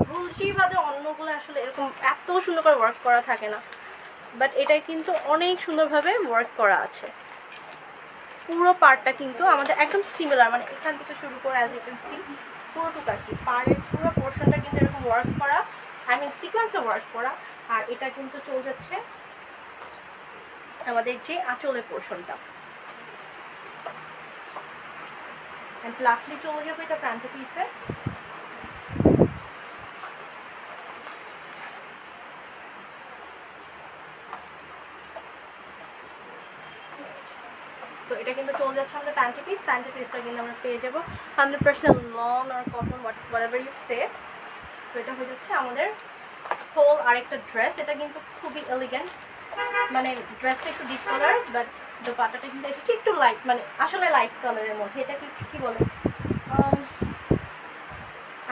A: গুলজি বাদে অন্যগুলো আসলে এরকম এত সুন্দর করে ওয়ার্ক করা থাকে না, বাট এটাই কিন্তু অনেক সুন্দরভাবে ওয়ার্ক করা আছে। পুরো পার্টটা কিন্তু আমাদের একদম সিমিলার, মানে এখান থেকে শুরু করে অ্যাজ ইউ ক্যান সি পুরোটুকু আর কি পাড়ের পুরো পোর্শনটা কিন্তু এরকম ওয়ার্ক করা, আই মিন সিকোয়েন্সে ওয়ার্ক করা। আর এটা কিন্তু চলে যাচ্ছে আমাদের যে আঁচলের পোর্শনটা। অ্যান্ড লাস্টলি চলে যাবে এটা প্যান্ট পিসে। সো এটা কিন্তু চলে যাচ্ছে আমাদের প্যান্ট পিস। প্যান্ট পিসটা কিন্তু আমরা পেয়ে যাবো 100% লন আর cotton, whatever you say. So এটা হয়ে যাচ্ছে আমাদের হোল আরেকটা ড্রেস। এটা কিন্তু খুবই এলিগেন্ট, মানে ড্রেসটা একটু ডিপ কালার, বাট দোপাট্টাটা কিন্তু এসেছে একটু লাইট, মানে আসলে লাইট কালারের মধ্যে। এটা কি বলে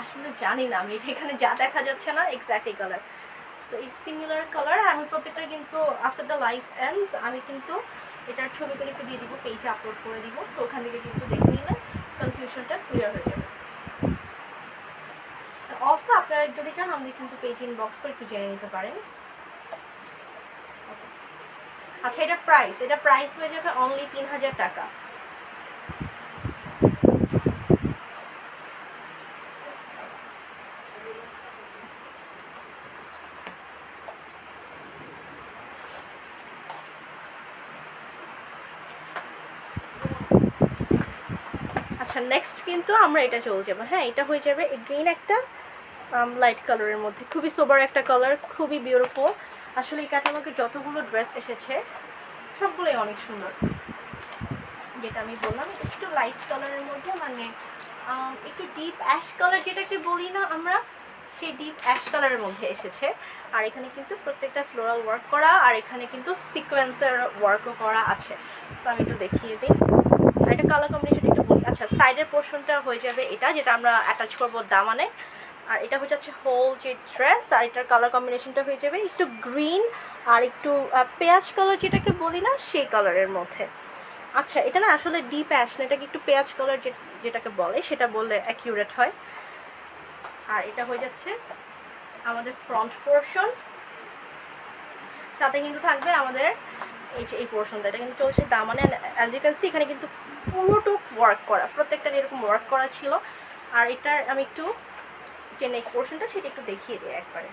A: আসলে জানি না আমি, এটা এখানে যা দেখা যাচ্ছে না এক্স্যাক্ট এই কালার। সো এই সিমিলার কালার। আমি প্রত্যেকটা কিন্তু আফটার দ্য লাইফ এন্ডস আমি কিন্তু এটার ছবি করে একটু দিয়ে দিব, পেজে আপলোড করে দিব। সো ওখান থেকে কিন্তু দেখে নিলে কনফিউশনটা ক্লিয়ার হয়ে যাবে। অলসো আপনারা যদি চান আমাদের কিন্তু পেজ ইনবক্স করে একটু জেনে নিতে পারেন। আচ্ছা, এটা প্রাইস হয়ে যাবে অনলি 3000 টাকা। আচ্ছা, আচ্ছা নেক্সট কিন্তু আমরা এটা চলে যাবো, হ্যাঁ এটা হয়ে যাবে এগেইন একটা লাইট কালারের মধ্যে, খুবই সোবার একটা কালার, খুবই বিউটিফুল। আসলে এই ক্যাটালগে যতগুলো ড্রেস এসেছে সবগুলোই অনেক সুন্দর। যেটা আমি বললাম একটু লাইট কালারের মধ্যে, মানে একটু ডিপ অ্যাশ কালার যেটাকে বলি না আমরা, সেই ডিপ অ্যাশ কালারের মধ্যে এসেছে। আর এখানে কিন্তু প্রত্যেকটা ফ্লোরাল ওয়ার্ক করা, আর এখানে কিন্তু সিকোয়েন্সের ওয়ার্কও করা আছে। তো আমি একটু দেখিয়ে দিই, আর এটা কালার কম্বিনেশন একটু বলি। আচ্ছা সাইডের পোর্শনটা হয়ে যাবে এটা, যেটা আমরা অ্যাটাচ করবো দামানে, আর এটা হয়ে যাচ্ছে হোল যে ড্রেস। আর এটার কালার কম্বিনেশনটা হয়ে যাবে একটু গ্রিন আর একটু পেঁয়াজ কালার যেটাকে বলি না, সেই কালারের মধ্যে। আচ্ছা এটা না আসলে ডিপ অ্যাশ না, এটাকে একটু পেঁয়াজ কালার যেটাকে বলে সেটা বললে অ্যাকিউরেট হয়। আর এটা হয়ে যাচ্ছে আমাদের ফ্রন্ট পোর্শন, সাথে কিন্তু থাকবে আমাদের এই যে এই পোর্শনটা, এটা কিন্তু চলছে দামানে। অ্যাজ ইউ ক্যান সি এখানে কিন্তু পুরোটুক ওয়ার্ক করা, প্রত্যেকটা এরকম ওয়ার্ক করা ছিল। আর এটার আমি একটু যে নেক পোর্শনটা সেটা একটু দেখিয়ে দিই একবারে,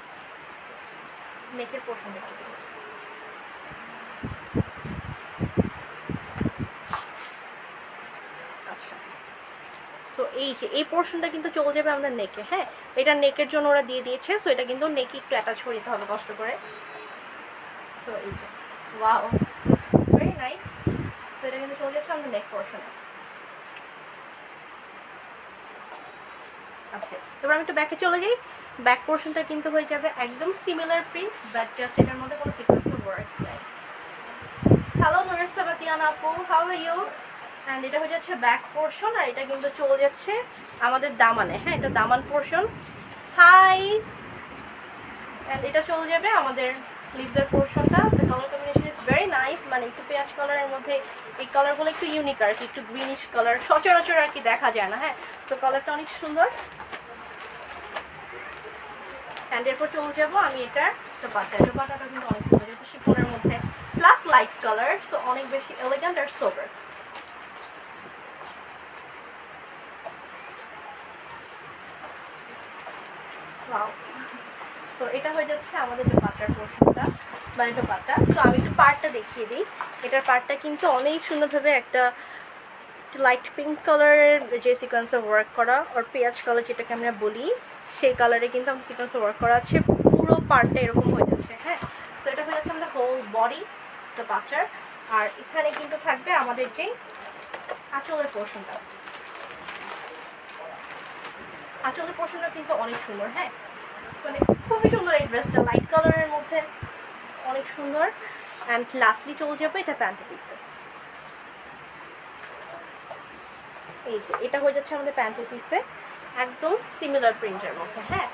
A: নেকের পোর্শনটা একটু। আচ্ছা সো এই যে এই পোর্শনটা কিন্তু চলে যাবে আমাদের নেকে, হ্যাঁ এটা নেকের জন্য ওরা দিয়ে দিয়েছে। সো এটা কিন্তু নেকে একটু অ্যাটাচ করে দিতে হবে কষ্ট করে। সো এই যে ওয়াও লুকস ভেরি নাইস। তো এটা কিন্তু চলে যাচ্ছে আমাদের নেক পোর্শনে। আচ্ছা এবার আমি একটু ব্যাকে চলে যাই। ব্যাক পোর্শনটা কিন্তু হয়ে যাবে একদম সিমিলার প্রিন্ট, বাট জাস্ট এটার মধ্যে কোনো সিকোয়েন্সের ওয়ার্ক নেই। হ্যালো নুরুসা বাতিয়ানা আপু, হাউ আর ইউ? অ্যান্ড এটা হয়ে যাচ্ছে ব্যাক পোর্শন, আর এটা কিন্তু চলে যাচ্ছে আমাদের দামানে, হ্যাঁ এটা দামান পোর্শন। হাই। অ্যান্ড এটা চলে যাবে আমাদের স্লিভসের পোর্শনটা। The colour combination is very nice, মানে একটু পেঁয়াজ কালারের মধ্যে, এই কালারগুলো একটু ইউনিক আর কি, একটু গ্রিনিশ কালার, সচরাচর আর কি দেখা যায় না, হ্যাঁ তো কালারটা অনেক সুন্দর। অ্যান্ড এরপর চলে যাবো আমি এটার দোপাট্টা। দোপাট্টাটা কিন্তু অনেক সুন্দর, যেহেতু শিফনের মধ্যে প্লাস লাইট কালার, সো অনেক বেশি এলিগেন্ট আর সোবার। সো এটা হয়ে যাচ্ছে আমাদের দোপাট্টার পোর্শনটা, মানে দোপাট্টা। সো আমি একটু পার্টটা দেখিয়ে দিই। এটার পার্টটা কিন্তু অনেক সুন্দরভাবে একটা লাইট পিঙ্ক কালারের যে সিকোয়েন্সে ওয়ার্ক করা, আর পেঁয়াজ কালার যেটাকে আমরা বলি সেই কালারে কিন্তু আমার সিকোয়েন্সে ওয়ার্ক করা আছে। পুরো পার্টটা এরকম হয়ে যাচ্ছে, হ্যাঁ তো এটা হয়ে যাচ্ছে আমাদের হোল বডি দোপাট্টার। আর এখানে কিন্তু থাকবে আমাদের যে আঁচলের পোর্শনটা, আঁচলের পোর্শনটা কিন্তু অনেক সুন্দর, হ্যাঁ মানে খুবই সুন্দর এই ড্রেসটা, লাইট কালারের মধ্যে অনেক সুন্দর। অ্যান্ড লাস্টলি চলে যাবে এটা প্যান্ট পিসে। এই যে এটা হয়ে যাচ্ছে আমাদের প্যান্ট পিসে একদম সিমিলার প্রিন্টের মধ্যে, হ্যাঁ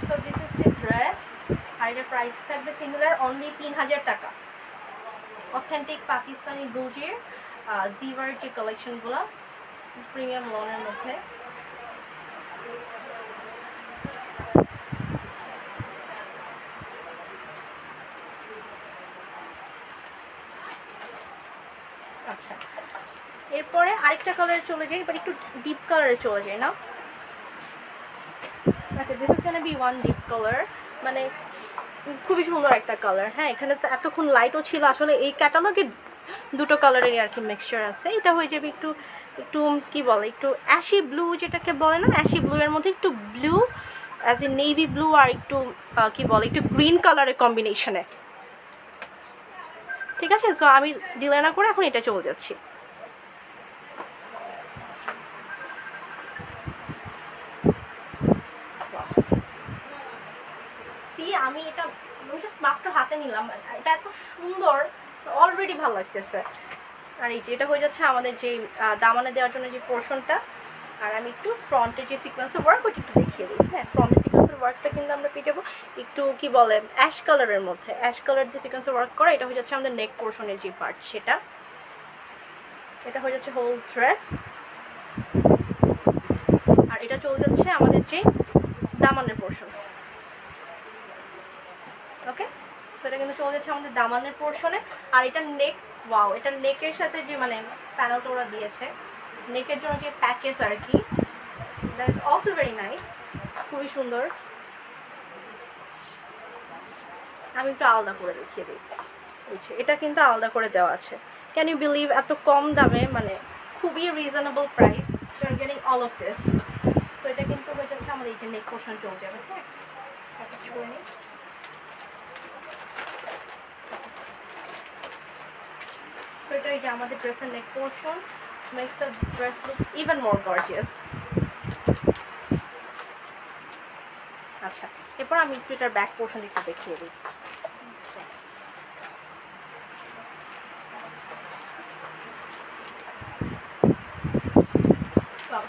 A: so this is the dress. আর এটার প্রাইস থাকবে সিমিলার, অনলি 3000 টাকা। অথেন্টিক পাকিস্তানি গুজির জিভার যে কালেকশনগুলো প্রিমিয়াম লনের মধ্যে। আচ্ছা এরপরে আরেকটা কালারে চলে যাই, বাট একটু ডিপ কালারে চলে যায় না। Okay this is gonna be one deep colour, মানে খুবই সুন্দর একটা কালার, হ্যাঁ এখানে তো এতক্ষণ লাইটও ছিল। আসলে এই ক্যাটালগে দুটো কালারেরই আর কি মিক্সচার আছে। এটা হয়ে যাবে একটু একটু কি বলে, একটু অ্যাশি ব্লু যেটাকে বলে না, অ্যাশি ব্লু এর মধ্যে একটু blue as a navy blue, আর একটু কি বলে একটু গ্রিন কালারের কম্বিনেশনে, ঠিক আছে। সো আমি ডিলে না করে এখন এটা চলে যাচ্ছি। আমি এটা জাস্ট মাত্র হাতে নিলাম, এটা এত সুন্দর, অলরেডি ভালো লাগতেছে। আর এই যে এটা হয়ে যাচ্ছে আমাদের যে দামানে দেওয়ার জন্য যে পোর্শনটা। আর আমি একটু ফ্রন্টের যে সিকোয়েন্সের ওয়ার্ক ওইটা একটু দেখিয়ে দিই, হ্যাঁ ফ্রন্টের সিকোয়েন্সের ওয়ার্কটা কিন্তু আমরা পেয়ে যাবো একটু কি বলে অ্যাশ কালারের মধ্যে, অ্যাশ কালার দিয়ে সিকোয়েন্সের ওয়ার্ক করা। এটা হয়ে যাচ্ছে আমাদের নেক পোর্শনের যে পার্ট সেটা। এটা হয়ে যাচ্ছে হোল ড্রেস। আর এটা চলে যাচ্ছে আমাদের যে দামানের পোর্শন। ওকে সো এটা কিন্তু চলে যাচ্ছে আমাদের দামানের পোর্শনে। আর এটা নেক, ওয়াও এটা নেকের সাথে যে মানে প্যানেলটা ওরা দিয়েছে, নেকের জন্য যে প্যাচেস আর কি, that is also very nice, খুবই সুন্দর। আমি একটু আলাদা করে দেখিয়ে দিই, এটা কিন্তু আলাদা করে দেওয়া আছে। ক্যান ইউ বিলিভ এত কম দামে, মানে খুবই reasonable price. Getting all of this. So এটা কিন্তু হয়ে যাচ্ছে আমাদের এই যে নেক পোর্শন চলে যাবে। হ্যাঁ, করে নিই। সো এটা এই যে আমাদের ড্রেসের neck portion, makes the dress look even more gorgeous. আচ্ছা, এরপর আমি একটু এটার ব্যাক পোর্শন একটু দেখিয়ে দিই।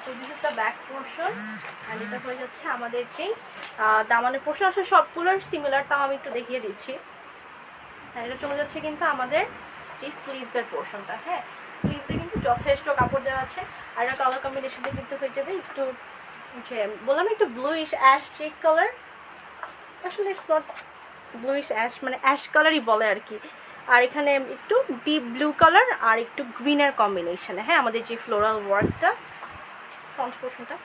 A: So this is the back portion and এটা হয়ে যাচ্ছে আমাদের যেই দামানের পোর্শন। আসলে সবগুলোর সিমিলার, তাও আমি একটু দেখিয়ে দিচ্ছি। হ্যাঁ, এটা চলে যাচ্ছে কিন্তু আমাদের যে স্লিভসের পোর্শনটা। হ্যাঁ, স্লিভসে কিন্তু যথেষ্ট কাপড় দেওয়া আছে। আর এটা কালার কম্বিনেশনটা কিন্তু হয়ে যাবে একটু যে বললাম একটু ব্লুইশ অ্যাশ চেক কালার। আসলে ইটস নট ব্লুইশ অ্যাশ, মানে অ্যাশ কালারই বলে আর কি। আর এখানে একটু ডিপ ব্লু কালার আর একটু গ্রিনের কম্বিনেশনে। হ্যাঁ, আমাদের যে ফ্লোরাল ওয়ার্কটা ফ্রন্ট পোর্শনটা।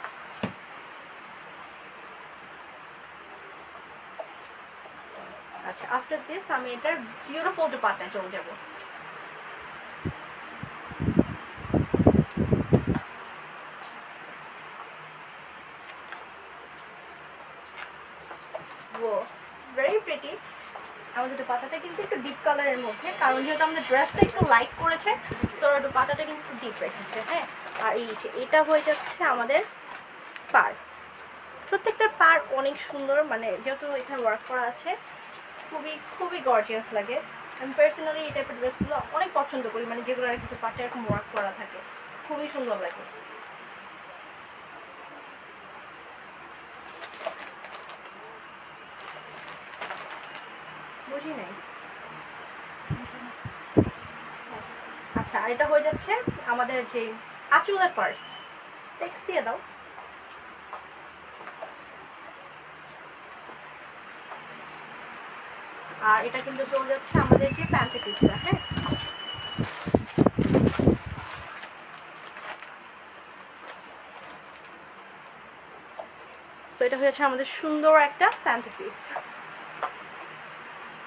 A: আচ্ছা, আফটার দিস আমি এটার বিউটিফুল দুপাট্টায় চলে যাব। Very pretty. আমাদের দুপাট্টাটা কিন্তু একটু ডিপ কালারের মধ্যে, কারণ যেহেতু আমাদের ড্রেসটা একটু লাইট করেছে, তো দুপাট্টাটা কিন্তু একটু ডিপ রেখেছে। হ্যাঁ, আর এই যে এটা হয়ে যাচ্ছে আমাদের পার। প্রত্যেকটা পার অনেক সুন্দর, মানে যেহেতু এখানে ওয়ার্ক করা আছে, খুবই খুবই গর্জিয়াস লাগে। আমি পার্সোনালি এই টাইপের ড্রেসগুলো অনেক পছন্দ করি, মানে যেগুলো আর কিছু পাটে এরকম ওয়ার্ক করা থাকে, খুবই সুন্দর লাগে। বুঝি নাই। আচ্ছা, আর এটা হয়ে যাচ্ছে আমাদের যে আঁচলের পার্ট। টেক্সট দিয়ে দাও। আর এটা কিন্তু চলে যাচ্ছে আমাদের যে প্যান্টের পিসটা। হ্যাঁ, সো এটা হয়ে যাচ্ছে আমাদের সুন্দর একটা প্যান্টের পিস।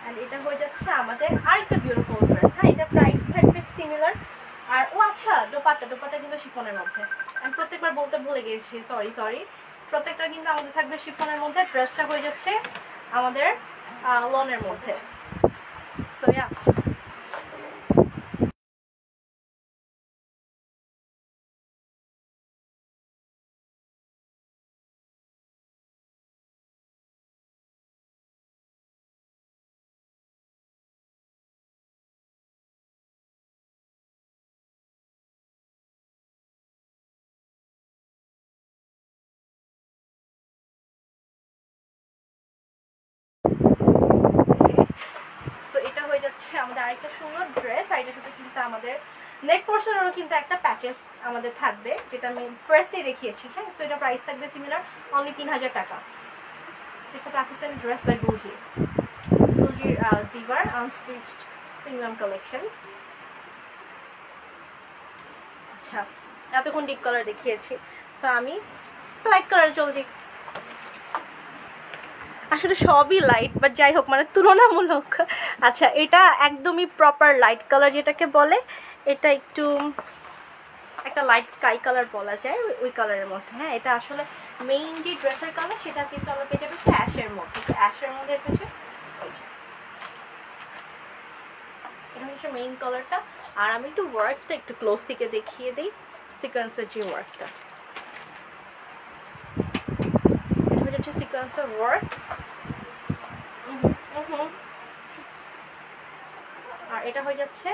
A: অ্যান্ড এটা হয়ে যাচ্ছে আমাদের আরেকটা বিউটিফুল ড্রেস। হ্যাঁ, এটা প্রাইস থাকবে সিমিলার। আর ও আচ্ছা, দোপাট্টা কিন্তু শিফনের মধ্যে। আমি প্রত্যেকবার বলতে ভুলে গেছি, সরি। প্রত্যেকটা কিন্তু আমাদের থাকবে শিফনের মধ্যে। ড্রেসটা হয়ে যাচ্ছে আমাদের লনের মধ্যে। সো ইয়া, সো এটা হয়ে যাচ্ছে আমাদের আরেকটা সুন্দর ড্রেস। আর এটার সাথে কিন্তু আমাদের নেক পোর্শনেরও কিন্তু একটা প্যাচেস আমাদের থাকবে, যেটা আমি ফার্স্টেই দেখিয়েছি। হ্যাঁ, সো এটা প্রাইস থাকবে সিমিলার, অনলি 3000 টাকা। It's a Pakistani dress by গুজির জিভার আনস্টিচড প্রিমিয়াম কালেকশন। আচ্ছা, এতক্ষণ ডিপ কালার দেখিয়েছি, সো আমি লাইট কালারে চলে যাই। আসলে সবই লাইট, বাট যাই হোক, মানে তুলনামূলক। আচ্ছা, এটা একদমই প্রপার লাইট কালার যেটাকে বলে। এটা একটু একটা লাইট স্কাই কালার বলা যায়, ওই কালারের মধ্যে। হ্যাঁ, এটা আসলে মেইন যে ড্রেসের কালার, সেটা কিন্তু আমরা পেয়ে যাবো অ্যাশের মধ্যে। তো অ্যাশের মধ্যে এটা হচ্ছে মেইন কালারটা। আর আমি একটু ওয়ার্কটা একটু ক্লোজ থেকে দেখিয়ে দিই, সিকোয়েন্সের যে ওয়ার্কটা। এটা হচ্ছে সিকোয়েন্সের ওয়ার্ক। আর এটা হয়ে যাচ্ছে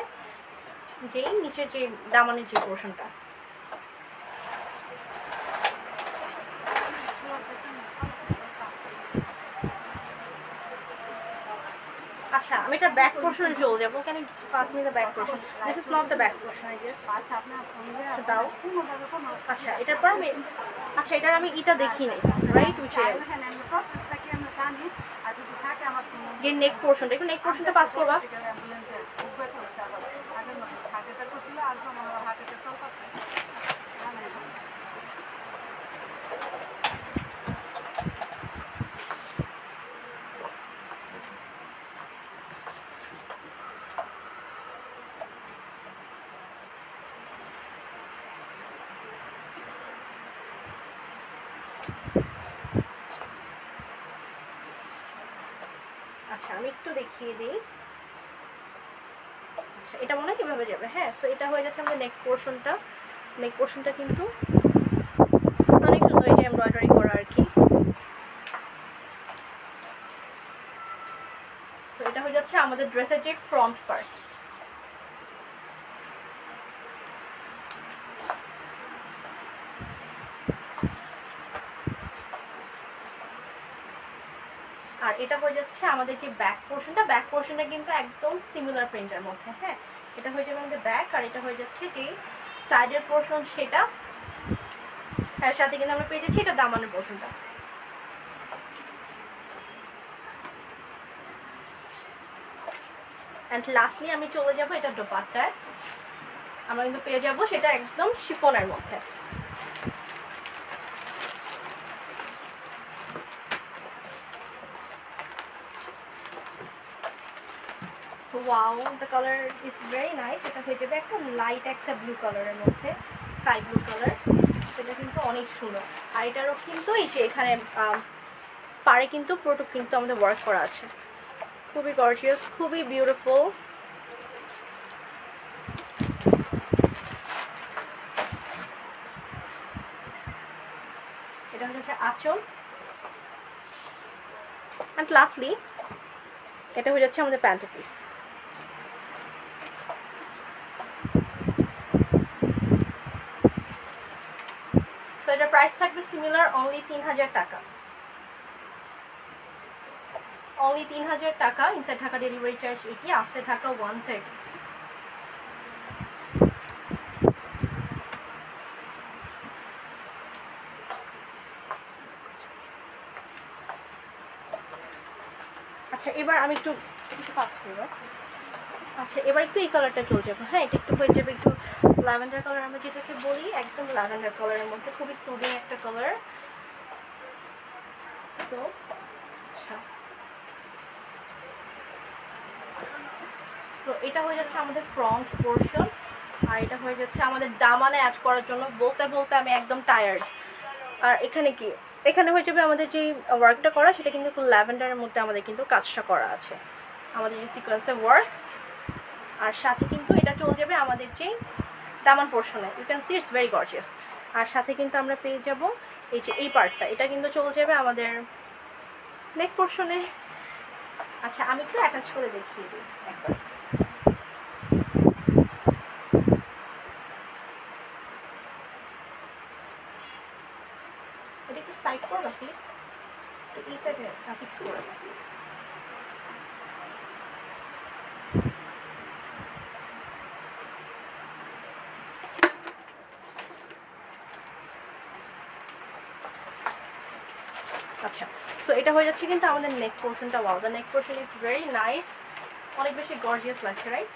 A: যেই নিচের যে দামানের যে পোর্শনটা। আচ্ছা, আমি এটা ব্যাক পোর্শনে চলে যাবো। কেন 5 minute back portion, this is not the back portion I guess. দাও। আচ্ছা, এটার পর আমি এটার আমি এটা দেখিনি, রাইট? যে নেক পোর্শনটা, একটু নেক পোর্শনটা পাস করবা। আচ্ছা আমি একটু দেখিয়ে দিই। আচ্ছা এটা মনে হয় কীভাবে যাবে, হ্যাঁ। সো এটা হয়ে যাচ্ছে আমাদের নেক পোর্শনটা কিন্তু অনেক সুন্দর, এই যে এমব্রয়ডারি করা আর কি। সো এটা হয়ে যাচ্ছে আমাদের ড্রেসের যে ফ্রন্ট পার্ট। আর এটা হয়ে যাচ্ছে আমাদের যে ব্যাক পোর্শনটা কিন্তু একদম সিমিলার প্রিন্টের মধ্যে, হ্যাঁ। এটা হয়ে যাবে আমাদের ব্যাক, আর এটা হয়ে যাচ্ছে যে সাইডের পোর্শন সেটা, এর সাথে কিন্তু আমরা পেয়ে যাচ্ছি এটা দামানের পোর্শনটা। অ্যান্ড লাস্টলি আমি চলে যাব এটা দোপাট্টায়, আমরা কিন্তু পেয়ে যাব সেটা একদম শিফনের মধ্যে। Wow, the colour is very nice. এটা হয়ে যাবে একটা লাইট একটা ব্লু কালারের মধ্যে, স্কাই ব্লু কালার। সেটা কিন্তু অনেক সুন্দর। আর এটারও কিন্তু এই যে এখানে পাড়ে কিন্তু পুরোটা কিন্তু আমাদের ওয়ার্ক করা আছে, খুবই গর্জিয়াস, খুবই বিউটিফুল। এটা হচ্ছে আঁচল, অ্যান্ড লাস্টলি এটা হয়ে যাচ্ছে আমাদের প্যান্টের পিস। সো এটার প্রাইস থাকবে সিমিলার, অনলি 3000 টাকা, অনলি 3000 টাকা। Inside Dhaka delivery charge 80, outside Dhaka 130। আচ্ছা এবার আমি একটু পাস করবো। আচ্ছা এবার একটু এই কালারটা চলে যাবো, হ্যাঁ। এটা একটু হয়ে যাবে একটু ল্যাভেন্ডার কালার, আমরা যেটাকে বলি একদম ল্যাভেন্ডার কালারের মধ্যে, খুবই সুদিং একটা কালার। সো আচ্ছা, সো এটা হয়ে যাচ্ছে আমাদের ফ্রন্ট পোর্শন, আর এটা হয়ে যাচ্ছে আমাদের দামানে অ্যাড করার জন্য। বলতে বলতে আমি একদম টায়ার্ড। আর এখানে কি, এখানে হয়ে যাবে আমাদের যে ওয়ার্কটা করা সেটা কিন্তু একটু ল্যাভেন্ডারের মধ্যে আমাদের কিন্তু কাজটা করা আছে, আমাদের যে সিকোয়েন্সের ওয়ার্ক। আর সাথে কিন্তু এটা চলে যাবে আমাদের যে দামান পোর্শনে, you can see it's very gorgeous. আর সাথে কিন্তু আমরা পেয়ে যাব এই যে এই পার্টটা, এটা কিন্তু চলে যাবে আমাদের নেক পোর্শনে। আচ্ছা আমি একটু অ্যাটাচ করে দেখিয়ে দিই একবার। এটা একটু সাইড করো প্লিজ, এই সাইডে ফিক্স করে। আচ্ছা সো এটা হয়ে যাচ্ছে কিন্তু আমাদের নেক পোর্শনটা। Wow, the neck portion is very nice, অনেক বেশি গর্জিয়াস লাগছে, রাইট?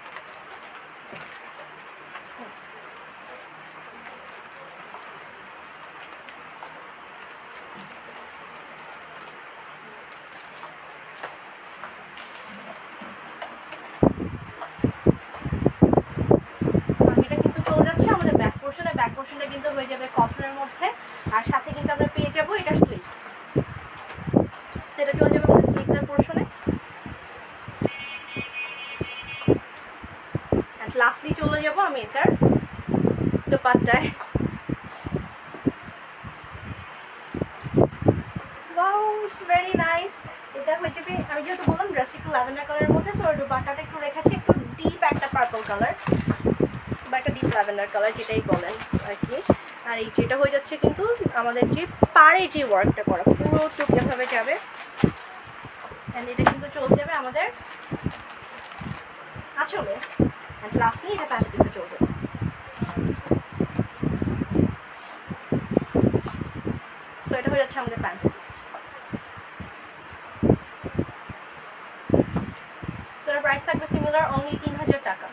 A: এটা কিন্তু চলে যাচ্ছে আমাদের ব্যাক পোর্শনে, ব্যাক পোর্শনটা কিন্তু হয়ে যাবে কটনের মধ্যে। আর সাথে কিন্তু আমরা পেয়ে যাবো এটার স্লিভস, সেটা চলে যাবে আমাদের স্লিভসের পোর্শনে। অ্যান্ড লাস্টলি চলে যাবো আমি এটার দোপাট্টায়। Wow, it's very nice. এটা হয়ে যাবে, আমি যেহেতু বললাম ড্রেস একটু ল্যাভেন্ডার কালারের মধ্যে, সো দোপাট্টাটা একটু রেখেছি একটু ডিপ একটা পার্পল কালার বা একটা ডিপ ল্যাভেন্ডার কালার, যেটাই বলেন আর কি। আর এই যেটা হয়ে যাচ্ছে কিন্তু আমাদের যে পাড়ে যে ওয়ার্কটা করা পুরো টুক এভাবে যাবে। অ্যান্ড এটা কিন্তু চলে যাবে আমাদের আঁচলে। অ্যান্ড লাস্টলি এটা প্যান্ট পিসে চলবে। সো এটা হয়ে যাচ্ছে আমাদের প্যান্ট পিস। তো এর প্রাইস থাকবে সিমিলার, অনলি 3000 টাকা।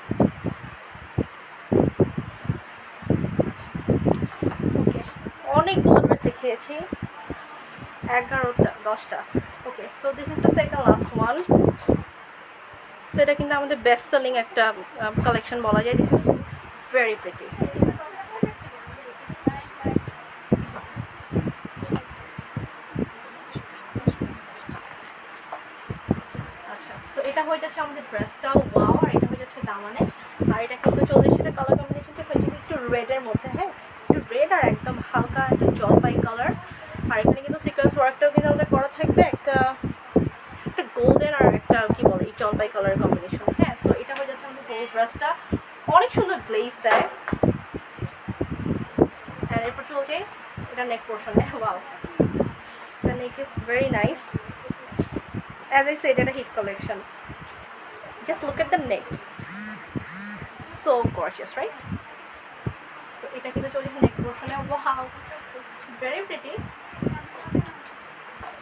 A: ওকে, অনেকগুলো ড্রেস দেখিয়েছি, 11টা 10টা। Okay, so this is the second last one. So এটা কিন্তু আমাদের বেস্ট সেলিং একটা কালেকশন বলা যায়। This is very pretty. আচ্ছা যাচ্ছে আমাদের ড্রেসটাও ওয়াও, আর এটা হয়ে যাচ্ছে দামানে। আর এটা কিন্তু চলে এসেছে কালার কম্বিনেশনটা হয়ে যাবে একটু রেডের মধ্যে, হ্যাঁ একটু রেড আর একদম হালকা একটা জলপাই কালার। আর এখানে কিন্তু সিকোয়েন্স ওয়ার্কটাও কিন্তু আমাদের করা থাকবে একটা গোল্ডেন আর একটা কি বলে এই জলপাই কালারের কম্বিনেশন, হ্যাঁ। সো এটা হয়ে যাচ্ছে আমাদের গোল্ড ড্রেসটা, অনেক সুন্দর গ্লেজ দেয়। আর এরপর চলছে এটা নেক পোর্শনে, wow the neck is very nice. As I said, it's a hit collection. Just look at the neck, so gorgeous, right? So এটা কিন্তু চলে neck portion এ, wow, very pretty.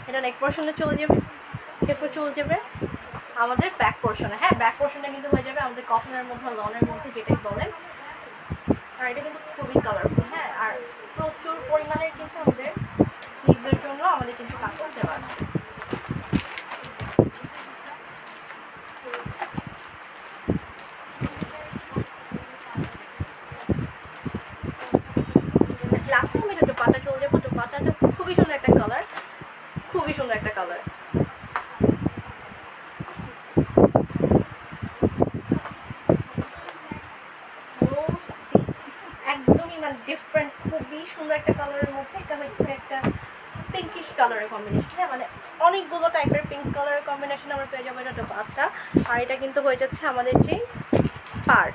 A: এটা neck portion এ চলে যাবে, এরপর চলে যাবে আমাদের ব্যাক পোর্শনে, হ্যাঁ ব্যাক পোর্শনে কিন্তু হয়ে যাবে আমাদের কটনের মধ্যে লনের মধ্যে যেটাই বলেন। আর এটা কিন্তু খুবই কালারফুল, হ্যাঁ। আর প্রচুর পরিমাণের কিন্তু আমাদের স্লিভসের জন্য আমাদের কিন্তু কাপড় দেওয়া আছে। লাস্টে আমি এটা দোপাট্টা চলে যাবো। দোপাট্টাটা খুবই সুন্দর একটা কালার, খুবই সুন্দর একটা কালার। একদমই মানে ডিফারেন্ট, খুবই সুন্দর একটা কালারের মধ্যে। এটা হচ্ছে একটা পিঙ্কিশ কালারের কম্বিনেশন, হ্যাঁ মানে অনেকগুলো টাইপের পিঙ্ক কালারের কম্বিনেশন আমরা পেয়ে যাবো এটা দোপাট্টা। আর এটা কিন্তু হয়ে যাচ্ছে আমাদের যে পার,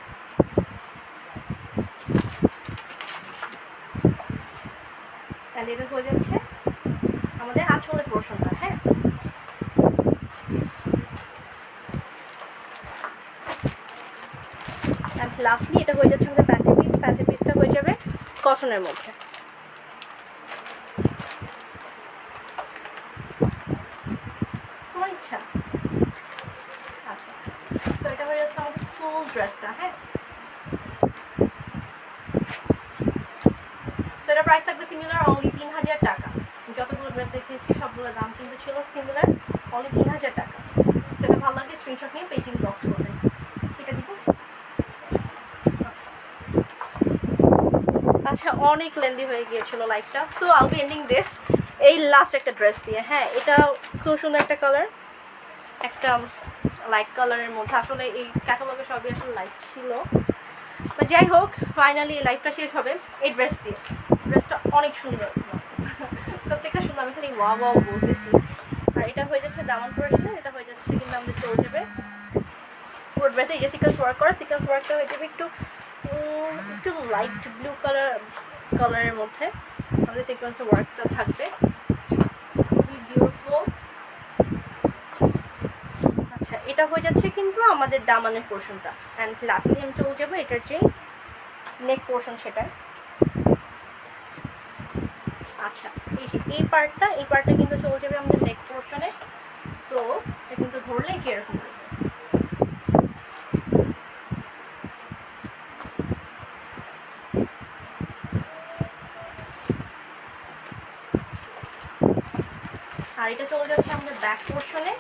A: আর এটা হয়ে যাচ্ছে আমাদের আঁচলের পোর্শনটা, হ্যাঁ। অ্যান্ড লাস্টলি এটা হয়ে যাচ্ছে আমাদের প্যান্টের পিস। প্যান্টের পিসটা হয়ে যাবে কটনের মধ্যে। তোমার ইচ্ছা। আচ্ছা, তো এটা হয়ে যাচ্ছে আমাদের ফুল ড্রেসটা, হ্যাঁ। তো এটা প্রাইস থাকবে সিমিলার, অনলি 3000 টাকা। যতগুলো ড্রেস দেখিয়েছি সবগুলোর দাম কিন্তু ছিল সিমিলার, অনলি 3000 টাকা। সেটা ভালো লাগে স্ক্রিনশট নিয়ে পেজিং বক্স করবেন। এটা দিব। আচ্ছা, অনেক লেন্দি হয়ে গিয়েছিল লাইফটা, so I will be ending this এই লাস্ট একটা ড্রেস দিয়ে, হ্যাঁ। এটা খুব সুন্দর একটা কালার, একটা লাইট কালারের মধ্যে। আসলে এই ক্যাটালগে সবই আসলে লাইট ছিল, তো যাই হোক ফাইনালি লাইফটা শেষ হবে এই ড্রেস দিয়ে। ড্রেসটা অনেক সুন্দর, প্রত্যেকটা সুন্দর, আমি খালি ওয়া ওয়া বলতেছি। আর এটা হয়ে যাচ্ছে দামান পোর্শন, এটা হয়ে যাচ্ছে কিন্তু আমাদের চলে যাবে পুরো ড্রেসে এই যে সিকোয়েন্স ওয়ার্ক করা। সিকোয়েন্স ওয়ার্কটা হয়ে যাবে একটু লাইট ব্লু কালারের মধ্যে আমাদের সিকোয়েন্স ওয়ার্কটা থাকবে, খুবই বিউটিফুল। আচ্ছা, এটা হয়ে যাচ্ছে কিন্তু আমাদের দামানের পোর্শনটা। অ্যান্ড লাস্টলি আমি চলে যাবো এটার যে নেক পোর্শন সেটা। আচ্ছা, এই পার্টটা কিন্তু চলে যাবে আমাদের নেক পোর্শনে। সো এটা কিন্তু ধরলেই যেরকম আর এটা চলে যাচ্ছে আমাদের ব্যাক পোর্শনে।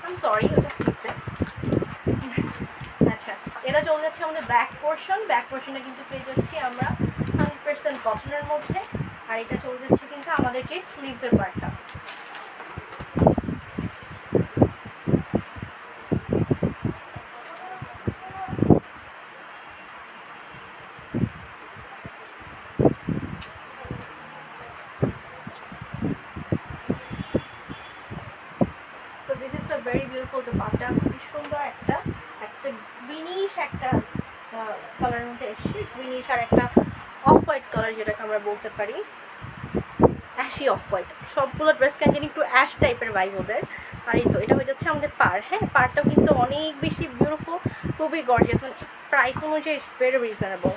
A: আই এম সরি, ওটা স্লিপসে। আচ্ছা, এটা চলে যাচ্ছে আমাদের ব্যাক পোর্শন। ব্যাক পোর্শনে কিন্তু পেয়ে যাচ্ছি আমরা 100% কটনের মধ্যে। আর এটা চলে যাচ্ছে কিন্তু আমাদের যে স্লিভসের পার্টটা। ভেরি বিউটিফুল দোপাট্টা, খুবই সুন্দর একটা গ্রিনিশ একটা কালারের মধ্যে এসছে। গ্রিনিশ আর একটা অফ হোয়াইট কালার, যেটাকে আমরা বলতে পারি অ্যাশি অফ হোয়াইট। সবগুলো ড্রেস কেন জানি একটু অ্যাশ টাইপের ভাইব ওদের। আর এই তো এটা হয়ে যাচ্ছে আমাদের পার, হ্যাঁ। পারটাও কিন্তু অনেক বেশি বিউটিফুল, খুবই গর্জিয়াস, মানে প্রাইস অনুযায়ী ইটস ভেরি রিজনেবল।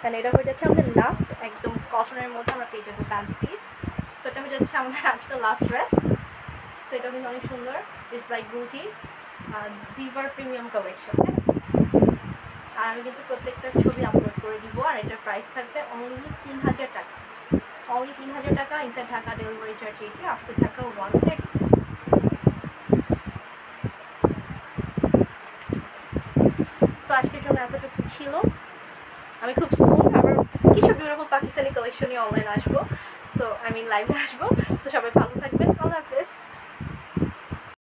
A: অ্যান্ড এটা হয়ে যাচ্ছে আমাদের লাস্ট একদম কটনের মধ্যে আমরা পেয়ে যাবো প্যান্ট পিস। সো এটা হয়ে যাচ্ছে আমাদের আজকাল লাস্ট ড্রেস। সো এটা কিন্তু অনেক সুন্দর, it's like Gucci Zivar premium collection, হ্যাঁ। আর আমি কিন্তু প্রত্যেকটা ছবি আপলোড করে দিব। আর এটার প্রাইস থাকবে অনলি 3000 টাকা, অনলি 3000 টাকা। Inside Dhaka delivery charge 80, outside Dhaka 130। So আজকের জন্য এতটুকু ছিল। আমি খুব সুন আবার কিছু বিউটিফুল পাকিস্তানি কালেকশনই অনলাইন আসবো, সো লাইভে আসবো। তো সবাই ভালো থাকবেন, আল্লাহ হাফেজ।